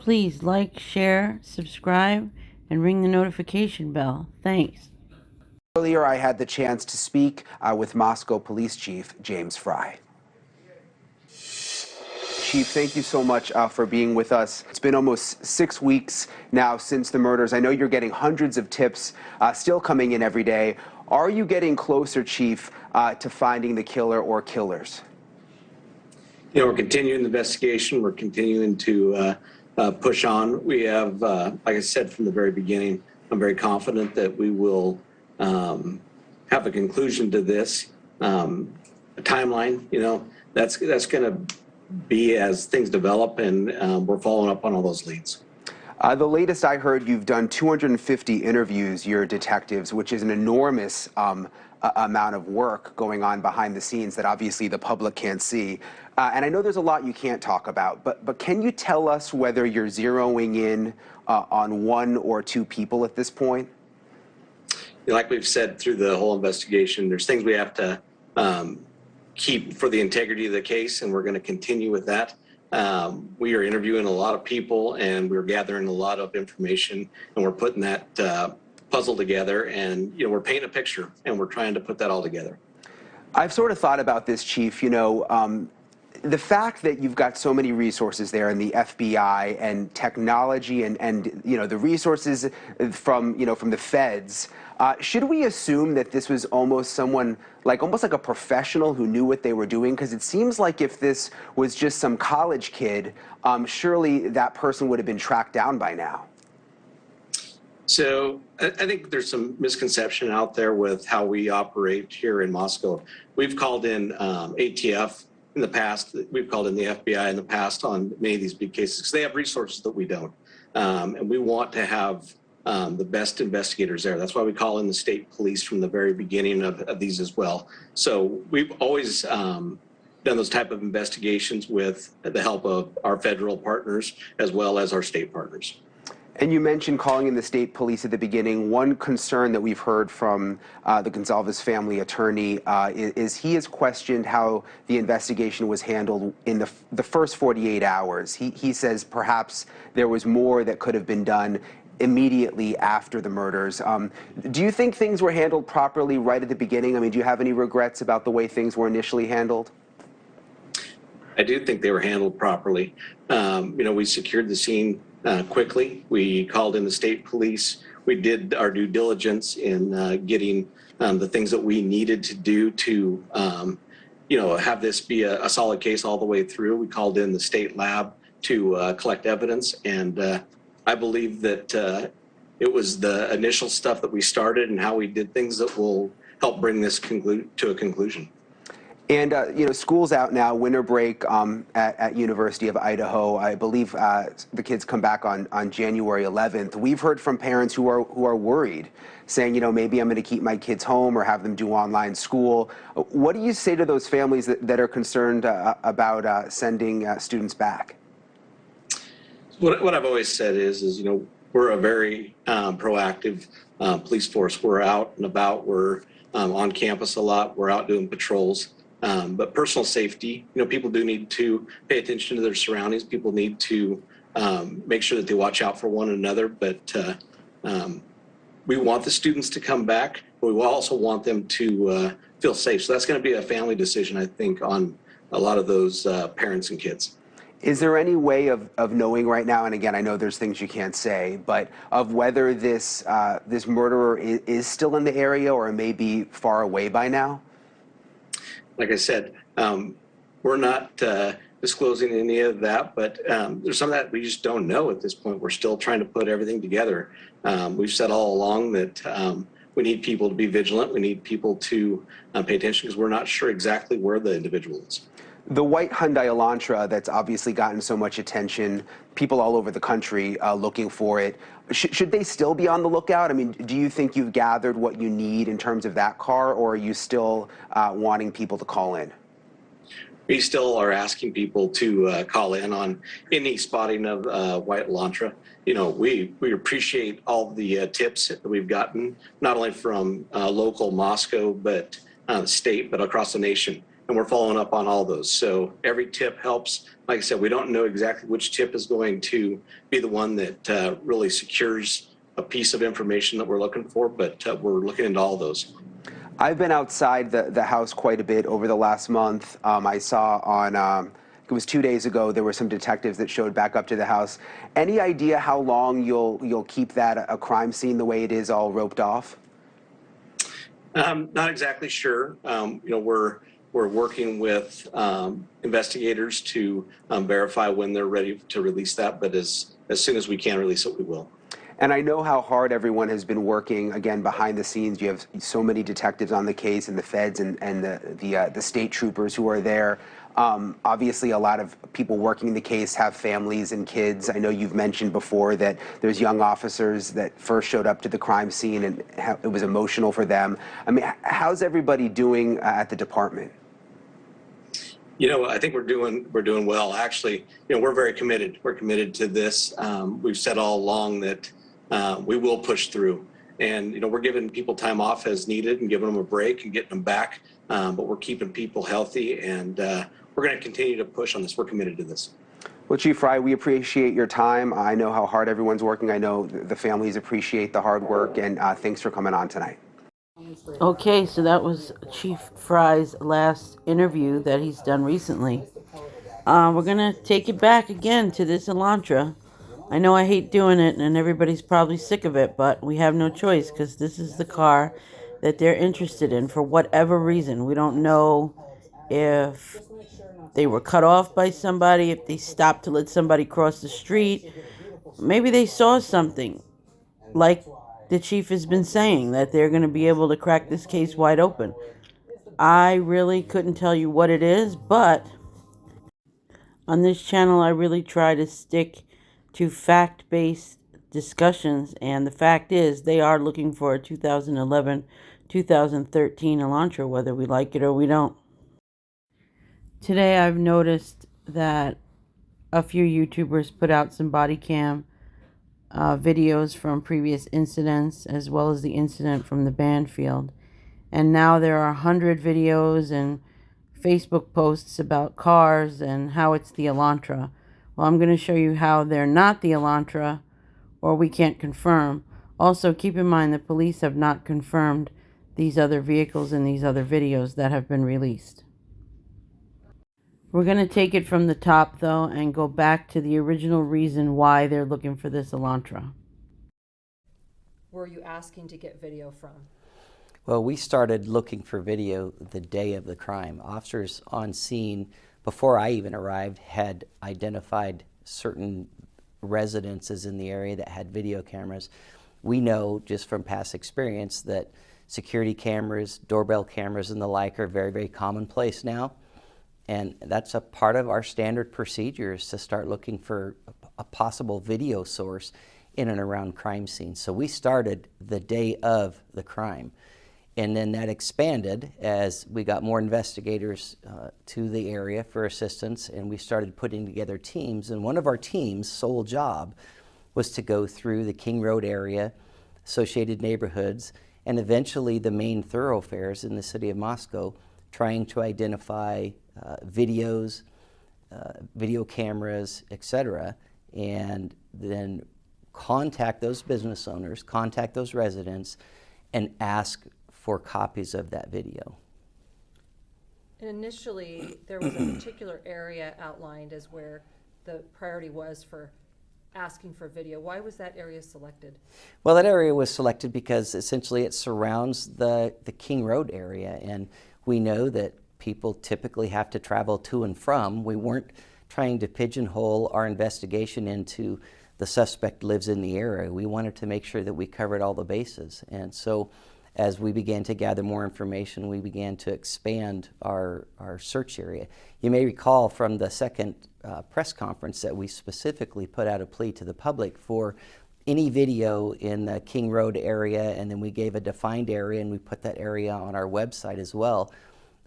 Please like, share, subscribe, and ring the notification bell. Thanks. Earlier, I had the chance to speak with Moscow Police Chief James Fry. Chief, thank you so much for being with us. It's been almost 6 weeks now since the murders. I know you're getting hundreds of tips still coming in every day. Are you getting closer, Chief, to finding the killer or killers? You know, we're continuing the investigation. We're continuing to push on. We have, like I said from the very beginning, I'm very confident that we will have a conclusion to this. A timeline, you know, that's going to be as things develop, and we're following up on all those leads. The latest I heard, you've done 250 interviews, your detectives, which is an enormous amount of work going on behind the scenes that obviously the public can't see. And I know there's a lot you can't talk about, but can you tell us whether you're zeroing in on one or two people at this point? You know, like we've said through the whole investigation, there's things we have to keep for the integrity of the case, and we're going to continue with that. We are interviewing a lot of people, and we're gathering a lot of information, and we're putting that puzzle together, and you know, we're painting a picture, and we're trying to put that all together. I've sort of thought about this, Chief. You know, the fact that you've got so many resources there in the FBI and technology and you know, the resources from, you know, from the feds, should we assume that this was almost someone almost like a professional who knew what they were doing? Because it seems like if this was just some college kid, surely that person would have been tracked down by now. So I think there's some misconception out there with how we operate here in Moscow. We've called in ATF in the past. We've called in the FBI in the past on many of these big cases because they have resources that we don't. And we want to have the best investigators there. That's why we call in the state police from the very beginning of these as well. So we've always done those type of investigations with the help of our federal partners as well as our state partners. And you mentioned calling in the state police at the beginning. One concern that we've heard from the Gonzalez family attorney is he has questioned how the investigation was handled in the first 48 hours. He says perhaps there was more that could have been done immediately after the murders. Do you think things were handled properly right at the beginning? I mean, do you have any regrets about the way things were initially handled? I do think they were handled properly. You know, we secured the scene quickly. We called in the state police. We did our due diligence in getting the things that we needed to do to, you know, have this be a solid case all the way through. We called in the state lab to collect evidence, and I believe that it was the initial stuff that we started and how we did things that will help bring this to a conclusion. And, you know, school's out now, winter break at University of Idaho. I believe the kids come back on January 11th. We've heard from parents who are worried, saying, you know, maybe I'm going to keep my kids home or have them do online school. What do you say to those families that are concerned about sending students back? What I've always said is, you know, we're a very proactive police force. We're out and about. We're on campus a lot. We're out doing patrols. But personal safety, you know, people do need to pay attention to their surroundings. People need to make sure that they watch out for one another. But we want the students to come back, but we also want them to feel safe. So that's going to be a family decision, I think, on a lot of those parents and kids. Is there any way of knowing right now, and again, I know there's things you can't say, but of whether this murderer is still in the area or may be far away by now? Like I said, we're not disclosing any of that, but there's some of that we just don't know at this point. We're still trying to put everything together. We've said all along that we need people to be vigilant. We need people to pay attention because we're not sure exactly where the individual is. The white Hyundai Elantra that's obviously gotten so much attention, people all over the country looking for it. Should they still be on the lookout? I mean, do you think you've gathered what you need in terms of that car, or are you still wanting people to call in? We still are asking people to call in on any spotting of white Elantra. You know, we appreciate all the tips that we've gotten, not only from local Moscow, but state, but across the nation. and we're following up on all those. So every tip helps. Like I said, we don't know exactly which tip is going to be the one that really secures a piece of information that we're looking for, but we're looking into all those. I've been outside the house quite a bit over the last month. I saw on, it was 2 days ago, there were some detectives that showed back up to the house. Any idea how long you'll keep that a crime scene the way it is, all roped off? Not exactly sure. We're working with investigators to verify when they're ready to release that, but as soon as we can release it, we will. And I know how hard everyone has been working, again, behind the scenes. You have so many detectives on the case, and the feds and the state troopers who are there. Obviously, a lot of people working the case have families and kids. I know you've mentioned before that there's young officers that first showed up to the crime scene, and it was emotional for them. I mean, how's everybody doing at the department? I think we're doing well. Actually, we're very committed. We're committed to this. We've said all along that we will push through, and we're giving people time off as needed and giving them a break and getting them back. But we're keeping people healthy, and we're going to continue to push on this. We're committed to this. Well, Chief Fry, we appreciate your time. I know how hard everyone's working. I know the families appreciate the hard work, and thanks for coming on tonight. Okay, so that was Chief Fry's last interview that he's done recently. We're going to take it back again to this Elantra. I know I hate doing it, and everybody's probably sick of it, but we have no choice because this is the car that they're interested in for whatever reason. We don't know if they were cut off by somebody, if they stopped to let somebody cross the street. Maybe they saw something, like the chief has been saying, that they're going to be able to crack this case wide open. I really couldn't tell you what it is, but on this channel I really try to stick to fact-based discussions, and the fact is they are looking for a 2011-2013 Elantra, whether we like it or we don't. Today I've noticed that a few YouTubers put out some body cam videos from previous incidents, as well as the incident from the Banfield. And now there are 100 videos and Facebook posts about cars and how it's the Elantra. Well, I'm going to show you how they're not the Elantra, or we can't confirm. Also, keep in mind that police have not confirmed these other vehicles in these other videos that have been released. We're going to take it from the top, though, and go back to the original reason why they're looking for this Elantra. Were you asking to get video from? Well, we started looking for video the day of the crime. Officers on scene, before I even arrived, had identified certain residences in the area that had video cameras. We know just from past experience that security cameras, doorbell cameras, and the like are very, very commonplace now. And that's a part of our standard procedures to start looking for a possible video source in and around crime scenes. So we started the day of the crime. And then that expanded as we got more investigators to the area for assistance, and we started putting together teams. And one of our team's sole job was to go through the King Road area, associated neighborhoods, and eventually the main thoroughfares in the city of Moscow, trying to identify videos, video cameras, etc., and then contact those business owners, contact those residents, and ask for copies of that video. And initially, there was a particular area outlined as where the priority was for asking for video. Why was that area selected? Well, that area was selected because essentially it surrounds the King Road area, and we know that people typically have to travel to and from. We weren't trying to pigeonhole our investigation into the suspect lives in the area. We wanted to make sure that we covered all the bases. And so as we began to gather more information, we began to expand our search area. You may recall from the second press conference that we specifically put out a plea to the public for any video in the King Road area, and then we gave a defined area, and we put that area on our website as well,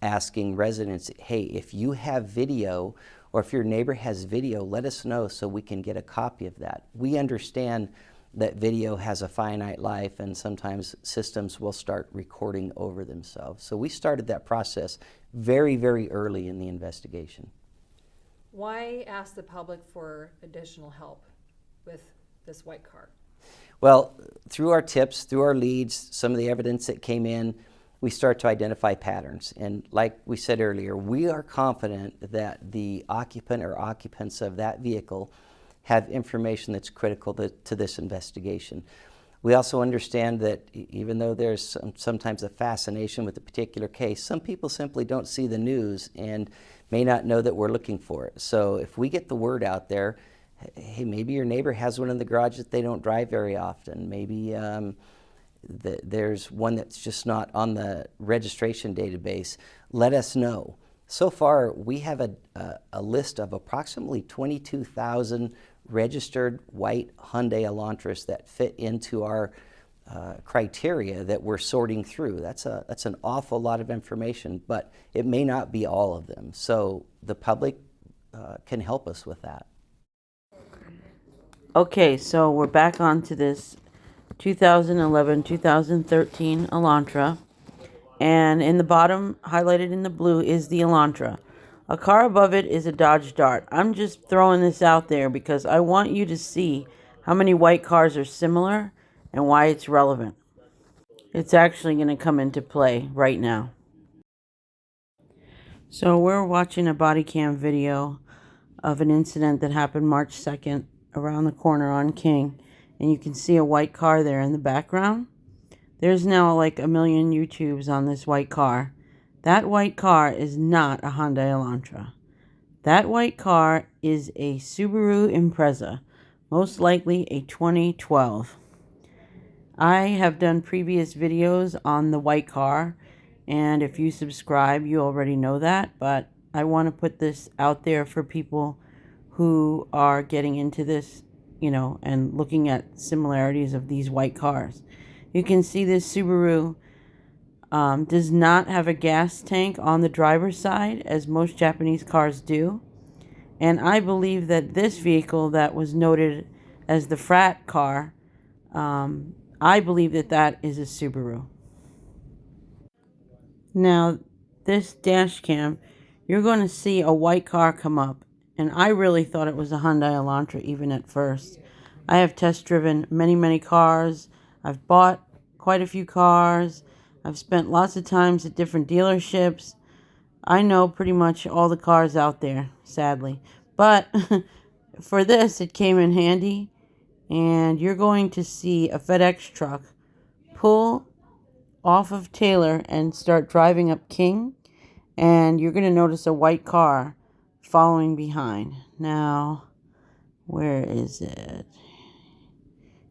asking residents, hey, if you have video or if your neighbor has video, let us know so we can get a copy of that. We understand that video has a finite life and sometimes systems will start recording over themselves. So we started that process very, very early in the investigation. Why ask the public for additional help with this white car? Well, through our tips, through our leads, some of the evidence that came in, we start to identify patterns. And like we said earlier, we are confident that the occupant or occupants of that vehicle have information that's critical to this investigation. We also understand that even though there's sometimes a fascination with a particular case, some people simply don't see the news and may not know that we're looking for it. So if we get the word out there, hey, maybe your neighbor has one in the garage that they don't drive very often. Maybe there's one that's just not on the registration database. Let us know. So far, we have a list of approximately 22,000 registered white Hyundai Elantras that fit into our criteria that we're sorting through. That's an awful lot of information, but it may not be all of them. So the public can help us with that. Okay, so we're back onto this 2011-2013 Elantra. And in the bottom, highlighted in the blue, is the Elantra. A car above it is a Dodge Dart. I'm just throwing this out there because I want you to see how many white cars are similar and why it's relevant. It's actually going to come into play right now. So we're watching a body cam video of an incident that happened March 2nd around the corner on King. And you can see a white car there in the background. There's now like a million YouTubes on this white car. That white car is not a Hyundai Elantra. That white car is a Subaru Impreza, most likely a 2012. I have done previous videos on the white car, and if you subscribe, you already know that, but I want to put this out there for people who are getting into this, and looking at similarities of these white cars. You can see this Subaru does not have a gas tank on the driver's side, as most Japanese cars do. And I believe that this vehicle that was noted as the frat car, I believe that that is a Subaru. Now, this dash cam, you're going to see a white car come up. And I really thought it was a Hyundai Elantra even at first. I have test driven many, many cars. I've bought quite a few cars. I've spent lots of times at different dealerships. I know pretty much all the cars out there, sadly. But for this, it came in handy. And you're going to see a FedEx truck pull off of Taylor and start driving up King. And you're going to notice a white car following behind. Now, where is it?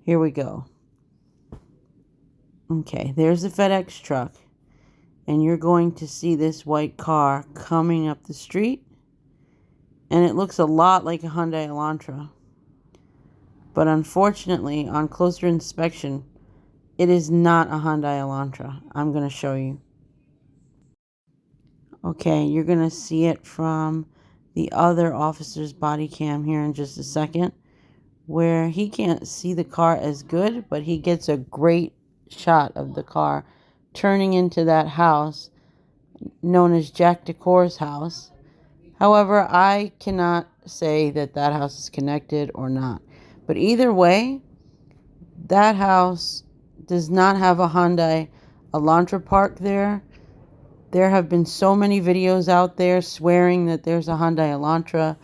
Here we go. Okay, there's the FedEx truck. And you're going to see this white car coming up the street. And it looks a lot like a Hyundai Elantra. But unfortunately, on closer inspection, it is not a Hyundai Elantra. I'm going to show you. Okay, you're going to see it from the other officer's body cam here in just a second, where he can't see the car as good, but he gets a great shot of the car turning into that house known as Jack Decor's house. However, I cannot say that that house is connected or not. But either way, that house does not have a Hyundai Elantra parked there. There have been so many videos out there swearing that there's a Hyundai Elantra.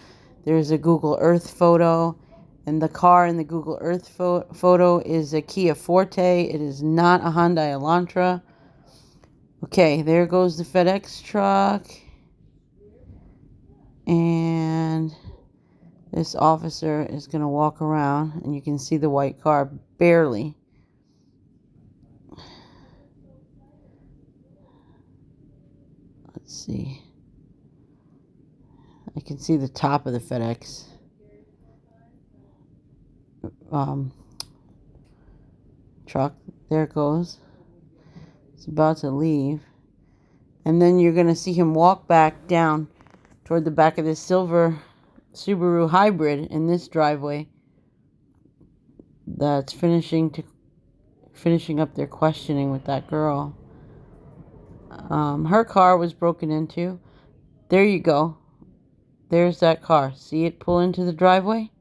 There's a Google Earth photo, and the car in the Google Earth photo is a Kia Forte. It is not a Hyundai Elantra. Okay, there goes the FedEx truck. And this officer is going to walk around, and you can see the white car barely. Let's see. I can see the top of the FedEx truck. There it goes. It's about to leave. And then you're going to see him walk back down toward the back of this silver Subaru hybrid in this driveway. that's finishing up their questioning with that girl. Her car was broken into. There you go. There's that car. See it pull into the driveway?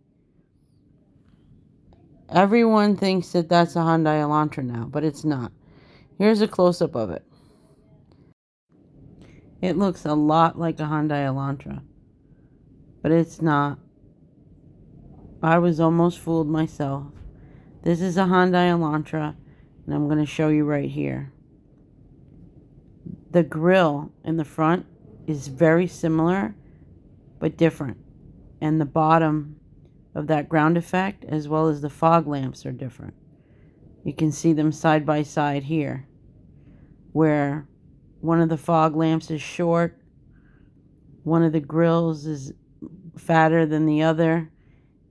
Everyone thinks that that's a Hyundai Elantra now, but it's not. Here's a close-up of it. It looks a lot like a Hyundai Elantra, but it's not. I was almost fooled myself. This is a Hyundai Elantra, and I'm going to show you right here. The grille in the front is very similar, but different. And the bottom of that ground effect, as well as the fog lamps, are different. You can see them side by side here, where one of the fog lamps is short, one of the grills is fatter than the other,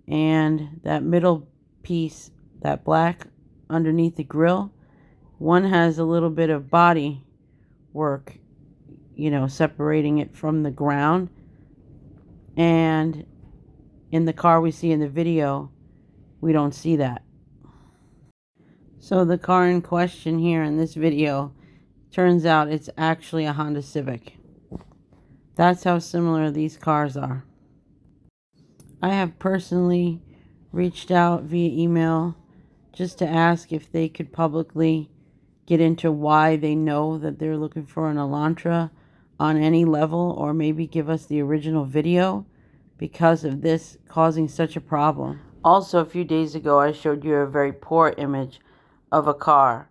and that middle piece, that black underneath the grill, one has a little bit of body work, separating it from the ground. And in the car we see in the video, we don't see that. So the car in question here in this video, turns out it's actually a Honda Civic. That's how similar these cars are. I have personally reached out via email just to ask if they could publicly get into why they know that they're looking for an Elantra on any level, or maybe give us the original video because of this causing such a problem. Also, a few days ago, I showed you a very poor image of a car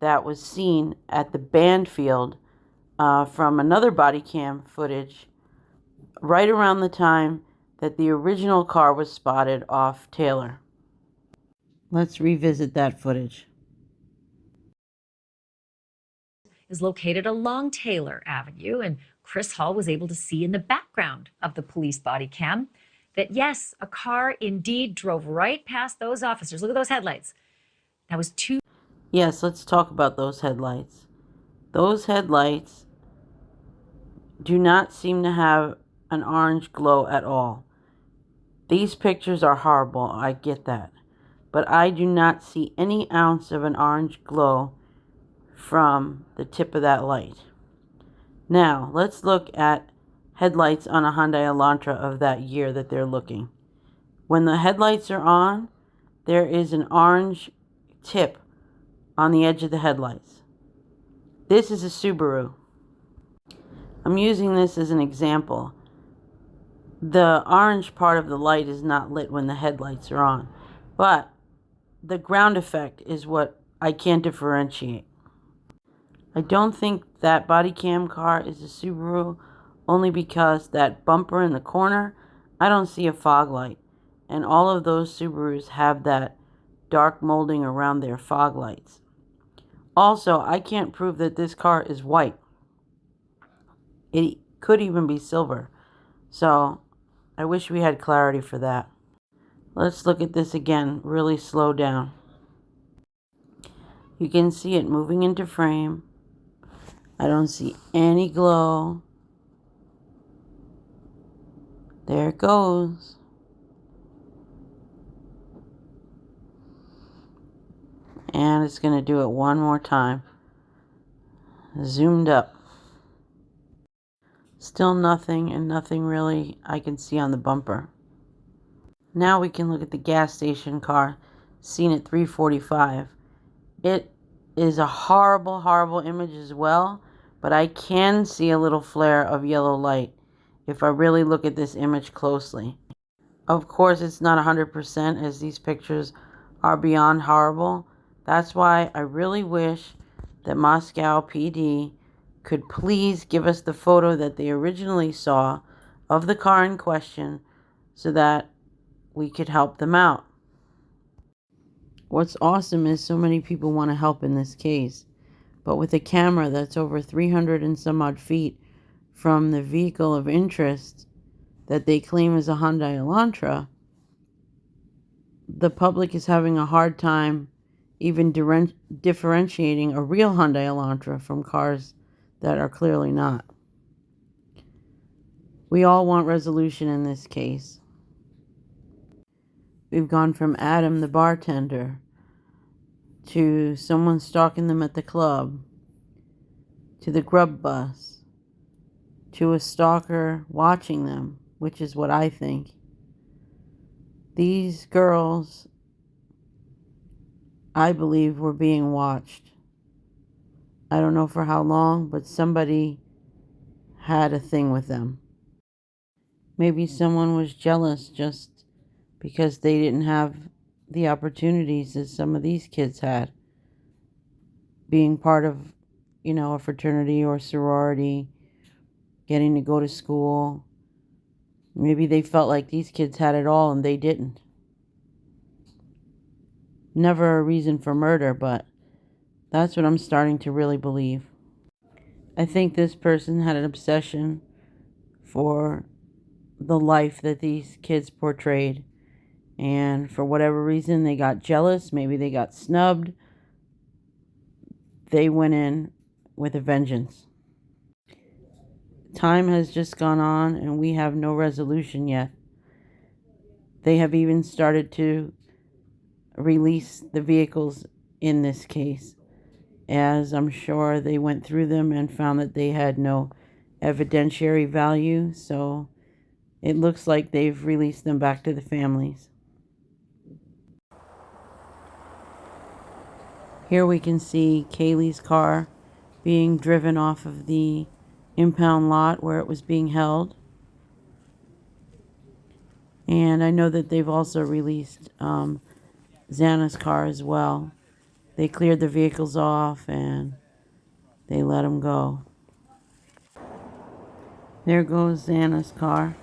that was seen at the band field from another body cam footage right around the time that the original car was spotted off Taylor. Let's revisit that footage. Is located along Taylor Avenue, and Chris Hall was able to see in the background of the police body cam that, yes, a car indeed drove right past those officers. Look at those headlights. That was two. Yes, let's talk about those headlights. Those headlights do not seem to have an orange glow at all. These pictures are horrible, I get that. But I do not see any ounce of an orange glow from the tip of that light. Now, let's look at headlights on a Hyundai Elantra of that year that they're looking. When the headlights are on, there is an orange tip on the edge of the headlights. This is a Subaru. I'm using this as an example. The orange part of the light is not lit when the headlights are on, but the ground effect is what I can't differentiate. I don't think that body cam car is a Subaru, only because that bumper in the corner, I don't see a fog light. And all of those Subarus have that dark molding around their fog lights. Also, I can't prove that this car is white. It could even be silver. So, I wish we had clarity for that. Let's look at this again, really slow down. You can see it moving into frame. I don't see any glow. There it goes. And it's going to do it one more time. Zoomed up. Still nothing, and nothing really I can see on the bumper. Now we can look at the gas station car seen at 3:45. It is a horrible, horrible image as well, but I can see a little flare of yellow light if I really look at this image closely. Of course, it's not 100%, as these pictures are beyond horrible. That's why I really wish that Moscow PD could please give us the photo that they originally saw of the car in question so that we could help them out. What's awesome is so many people want to help in this case, but with a camera that's over 300 and some odd feet from the vehicle of interest that they claim is a Hyundai Elantra, the public is having a hard time even differentiating a real Hyundai Elantra from cars that are clearly not. We all want resolution in this case. We've gone from Adam, the bartender, to someone stalking them at the club, to the grub bus, to a stalker watching them, which is what I think. These girls, I believe, were being watched. I don't know for how long, but somebody had a thing with them. Maybe someone was jealous just because they didn't have the opportunities that some of these kids had. Being part of, a fraternity or sorority, getting to go to school. Maybe they felt like these kids had it all and they didn't. Never a reason for murder, but that's what I'm starting to really believe. I think this person had an obsession for the life that these kids portrayed. And for whatever reason, they got jealous. Maybe they got snubbed. They went in with a vengeance. Time has just gone on and we have no resolution yet. They have even started to release the vehicles in this case, as I'm sure they went through them and found that they had no evidentiary value, so it looks like they've released them back to the families. Here we can see Kaylee's car being driven off of the impound lot where it was being held. And I know that they've also released Xana's car as well. They cleared the vehicles off and they let them go. There goes Xana's car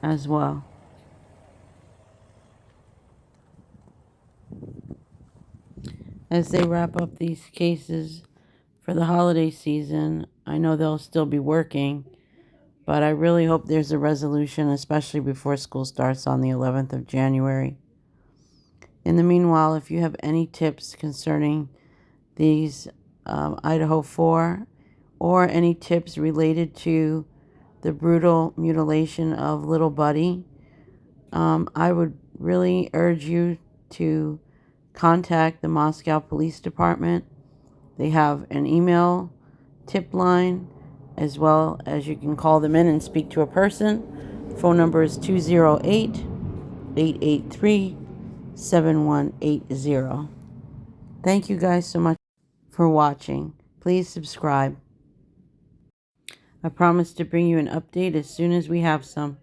as well. As they wrap up these cases for the holiday season, I know they'll still be working, but I really hope there's a resolution, especially before school starts on the 11th of January. In the meanwhile, if you have any tips concerning these Idaho 4 or any tips related to the brutal mutilation of little Buddy, I would really urge you to contact the Moscow Police Department. They have an email tip line, as well as you can call them in and speak to a person. Phone number is 208-883-7180. Thank you guys so much for watching. Please subscribe. I promise to bring you an update as soon as we have some.